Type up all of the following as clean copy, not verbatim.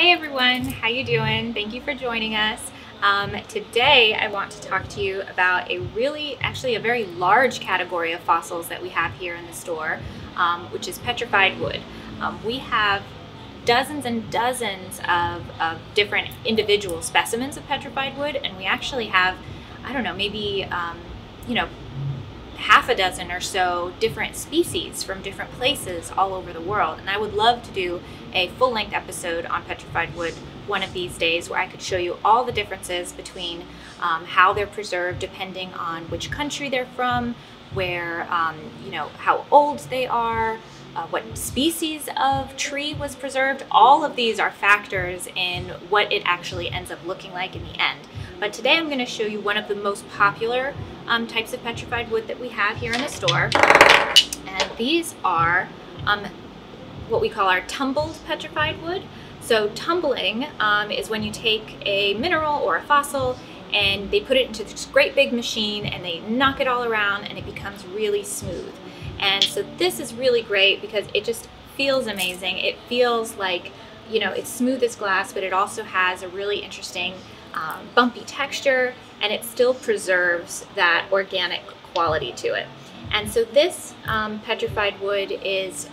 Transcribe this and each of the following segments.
Hey everyone, how you doing? Thank you for joining us. Today I want to talk to you about a very large category of fossils that we have here in the store, which is petrified wood. We have dozens and dozens of different individual specimens of petrified wood, and we actually have, I don't know, maybe, half a dozen or so different species from different places all over the world. And I would love to do a full-length episode on petrified wood one of these days where I could show you all the differences between how they're preserved depending on which country they're from, where, how old they are, what species of tree was preserved. All of these are factors in what it actually ends up looking like in the end. But today I'm going to show you one of the most popular types of petrified wood that we have here in the store. And these are what we call our tumbled petrified wood. So tumbling is when you take a mineral or a fossil and they put it into this great big machine and they knock it all around and it becomes really smooth. And so this is really great because it just feels amazing. It feels like, it's smooth as glass, but it also has a really interesting bumpy texture, and it still preserves that organic quality to it. And so this petrified wood is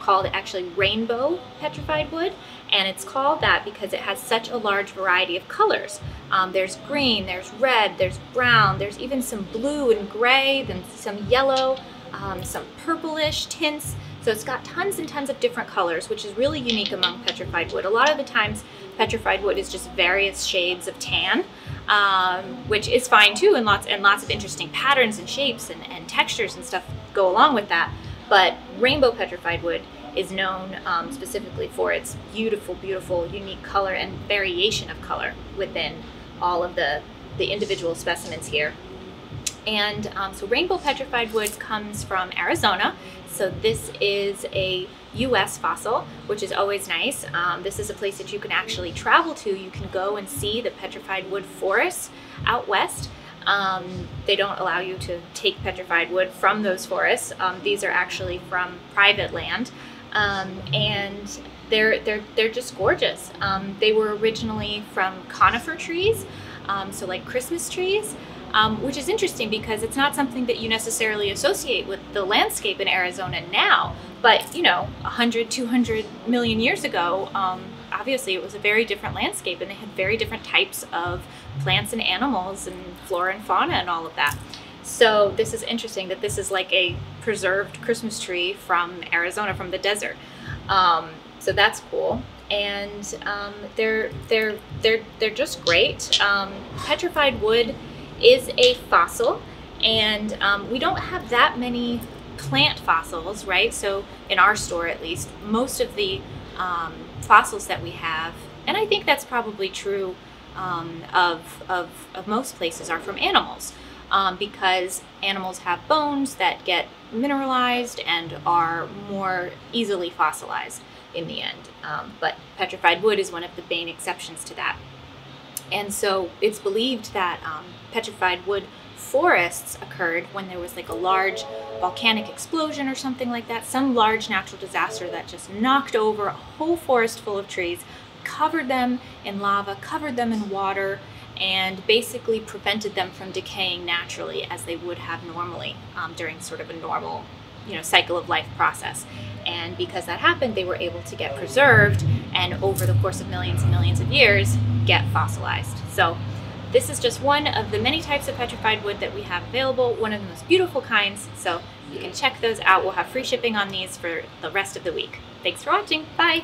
called actually rainbow petrified wood, and it's called that because it has such a large variety of colors. There's green, there's red, there's brown, there's even some blue and gray, then some yellow, some purplish tints. So it's got tons and tons of different colors, which is really unique among petrified wood. A lot of the times petrified wood is just various shades of tan, which is fine too, and lots of interesting patterns and shapes and textures and stuff go along with that. But rainbow petrified wood is known specifically for its beautiful, beautiful, unique color and variation of color within all of the individual specimens here. And so rainbow petrified wood comes from Arizona. So this is a US fossil, which is always nice. This is a place that you can actually travel to. You can go and see the petrified wood forests out west. They don't allow you to take petrified wood from those forests. These are actually from private land, and they're just gorgeous. They were originally from conifer trees, so like Christmas trees. Which is interesting because it's not something that you necessarily associate with the landscape in Arizona now, but 100, 200 million years ago, obviously it was a very different landscape, and they had very different types of plants and animals and flora and fauna and all of that. So this is interesting that this is like a preserved Christmas tree from Arizona, from the desert. So that's cool. And they're just great. Petrified wood is a fossil, and we don't have that many plant fossils, right? So in our store, at least, most of the fossils that we have, and I think that's probably true of most places, are from animals, because animals have bones that get mineralized and are more easily fossilized in the end. But petrified wood is one of the main exceptions to that. And so it's believed that petrified wood forests occurred when there was like a large volcanic explosion or something like that, some large natural disaster that just knocked over a whole forest full of trees, covered them in lava, covered them in water, and basically prevented them from decaying naturally as they would have normally during sort of a normal cycle of life process. And because that happened, they were able to get preserved and over the course of millions and millions of years get fossilized. So this is just one of the many types of petrified wood that we have available, one of the most beautiful kinds. So you can check those out. We'll have free shipping on these for the rest of the week. Thanks for watching. Bye.